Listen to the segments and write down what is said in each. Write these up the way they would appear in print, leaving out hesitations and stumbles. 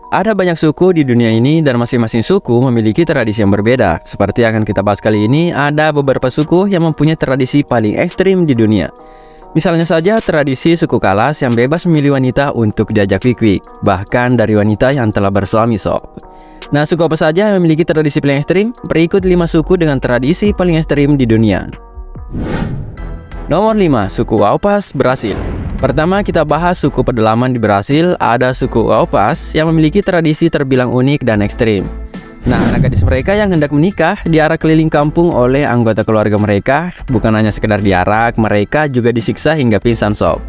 Ada banyak suku di dunia ini dan masing-masing suku memiliki tradisi yang berbeda. Seperti yang akan kita bahas kali ini, ada beberapa suku yang mempunyai tradisi paling ekstrim di dunia. Misalnya saja tradisi suku Kalas yang bebas memilih wanita untuk diajak wik-wik, bahkan dari wanita yang telah bersuami sob. Nah, suku apa saja yang memiliki tradisi paling ekstrim? Berikut 5 suku dengan tradisi paling ekstrim di dunia. Nomor 5, suku Waupas, Brasil. Pertama kita bahas suku pedalaman di Brasil. Ada suku Waupas yang memiliki tradisi terbilang unik dan ekstrim. Nah, anak gadis mereka yang hendak menikah diarak keliling kampung oleh anggota keluarga mereka. Bukan hanya sekedar diarak, mereka juga disiksa hingga pingsan sob.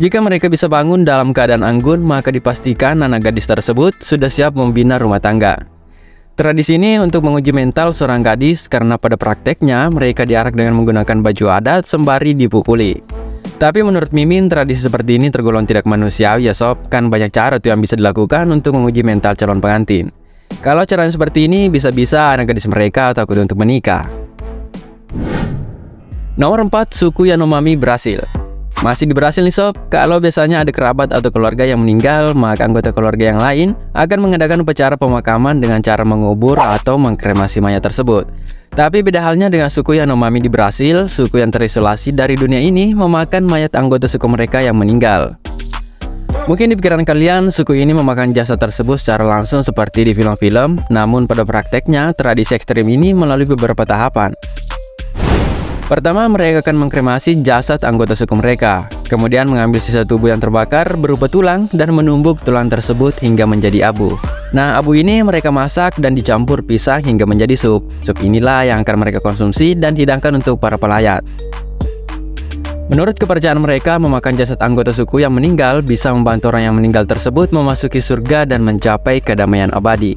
Jika mereka bisa bangun dalam keadaan anggun, maka dipastikan anak gadis tersebut sudah siap membina rumah tangga. Tradisi ini untuk menguji mental seorang gadis karena pada prakteknya mereka diarak dengan menggunakan baju adat sembari dipukuli. Tapi menurut Mimin, tradisi seperti ini tergolong tidak manusiawi ya sob. Kan banyak cara tuh yang bisa dilakukan untuk menguji mental calon pengantin. Kalau caranya seperti ini, bisa-bisa anak gadis mereka takut untuk menikah. Nomor 4, suku Yanomami, Brasil. Masih di Brasil nih sob, kalau biasanya ada kerabat atau keluarga yang meninggal, maka anggota keluarga yang lain akan mengadakan upacara pemakaman dengan cara mengubur atau mengkremasi mayat tersebut. Tapi beda halnya dengan suku Yanomami di Brasil, suku yang terisolasi dari dunia ini memakan mayat anggota suku mereka yang meninggal. Mungkin di pikiran kalian, suku ini memakan jasad tersebut secara langsung seperti di film-film, namun pada prakteknya tradisi ekstrim ini melalui beberapa tahapan. Pertama, mereka akan mengkremasi jasad anggota suku mereka, kemudian mengambil sisa tubuh yang terbakar berupa tulang dan menumbuk tulang tersebut hingga menjadi abu. Nah, abu ini mereka masak dan dicampur pisang hingga menjadi sup. Sup inilah yang akan mereka konsumsi dan hidangkan untuk para pelayat. Menurut kepercayaan mereka, memakan jasad anggota suku yang meninggal bisa membantu orang yang meninggal tersebut memasuki surga dan mencapai kedamaian abadi.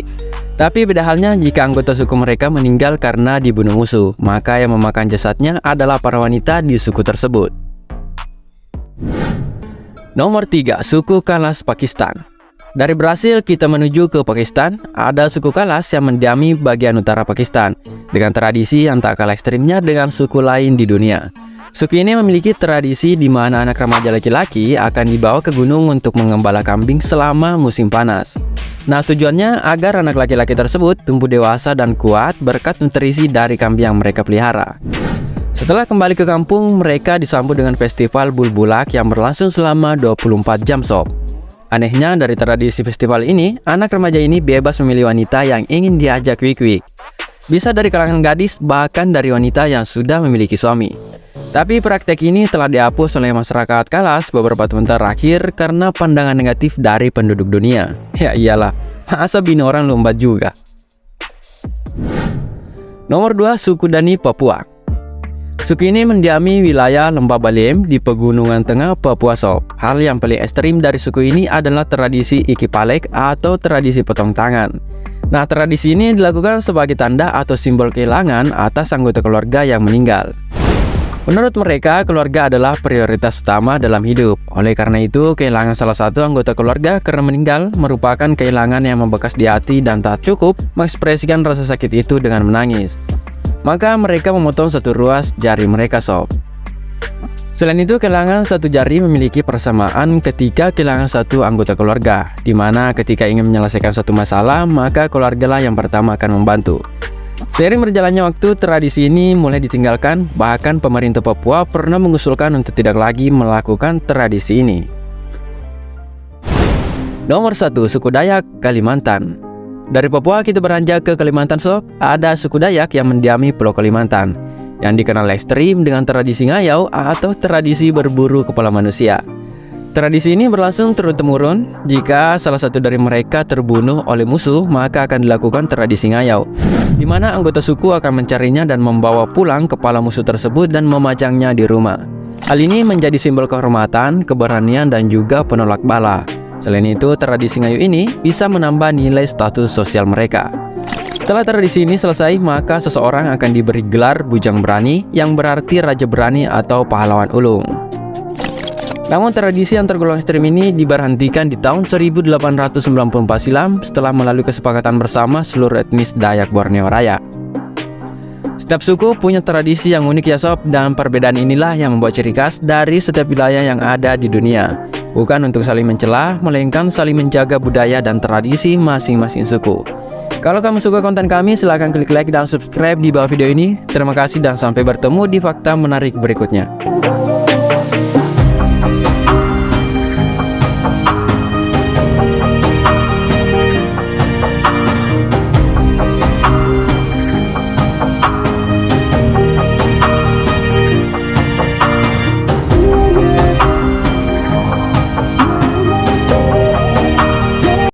Tapi beda halnya jika anggota suku mereka meninggal karena dibunuh musuh, maka yang memakan jasadnya adalah para wanita di suku tersebut. Nomor 3, suku Kalas, Pakistan. Dari Brasil kita menuju ke Pakistan. Ada suku Kalas yang mendiami bagian utara Pakistan dengan tradisi yang tak kalah ekstrimnya dengan suku lain di dunia. Suku ini memiliki tradisi di mana anak remaja laki-laki akan dibawa ke gunung untuk mengembala kambing selama musim panas. Nah, tujuannya agar anak laki-laki tersebut tumbuh dewasa dan kuat berkat nutrisi dari kambing yang mereka pelihara. Setelah kembali ke kampung, mereka disambut dengan festival bulbulak yang berlangsung selama 24 jam sob. Anehnya dari tradisi festival ini, anak remaja ini bebas memilih wanita yang ingin diajak wik-wik. Bisa dari kalangan gadis, bahkan dari wanita yang sudah memiliki suami. Tapi praktek ini telah dihapus oleh masyarakat Kalas beberapa tahun terakhir karena pandangan negatif dari penduduk dunia. Ya iyalah, masa bini orang lomba juga. Nomor 2, suku Dani, Papua. Suku ini mendiami wilayah lembah Baliem di pegunungan tengah Papua sob. Hal yang paling ekstrim dari suku ini adalah tradisi ikipalek atau tradisi potong tangan. Nah, tradisi ini dilakukan sebagai tanda atau simbol kehilangan atas anggota keluarga yang meninggal. Menurut mereka, keluarga adalah prioritas utama dalam hidup. Oleh karena itu, kehilangan salah satu anggota keluarga karena meninggal merupakan kehilangan yang membekas di hati dan tak cukup mengekspresikan rasa sakit itu dengan menangis. Maka mereka memotong satu ruas jari mereka sob. Selain itu, kehilangan satu jari memiliki persamaan ketika kehilangan satu anggota keluarga, di mana ketika ingin menyelesaikan suatu masalah, maka keluargalah yang pertama akan membantu. Seiring berjalannya waktu, tradisi ini mulai ditinggalkan, bahkan pemerintah Papua pernah mengusulkan untuk tidak lagi melakukan tradisi ini. Nomor 1, suku Dayak, Kalimantan. Dari Papua kita beranjak ke Kalimantan sob. Ada suku Dayak yang mendiami Pulau Kalimantan, yang dikenal ekstrim dengan tradisi ngayau atau tradisi berburu kepala manusia. Tradisi ini berlangsung turun-temurun. Jika salah satu dari mereka terbunuh oleh musuh, maka akan dilakukan tradisi ngayau, di mana anggota suku akan mencarinya dan membawa pulang kepala musuh tersebut dan memajangnya di rumah. Hal ini menjadi simbol kehormatan, keberanian, dan juga penolak bala. Selain itu, tradisi ngayu ini bisa menambah nilai status sosial mereka. Setelah tradisi ini selesai, maka seseorang akan diberi gelar bujang berani, yang berarti raja berani atau pahlawan ulung. Namun tradisi yang tergolong ekstrim ini diberhentikan di tahun 1894 silam setelah melalui kesepakatan bersama seluruh etnis Dayak Borneo Raya. Setiap suku punya tradisi yang unik ya sob, dan perbedaan inilah yang membuat ciri khas dari setiap wilayah yang ada di dunia. bukan untuk saling mencela, melainkan saling menjaga budaya dan tradisi masing-masing suku. Kalau kamu suka konten kami, silahkan klik like dan subscribe di bawah video ini. Terima kasih dan sampai bertemu di fakta menarik berikutnya.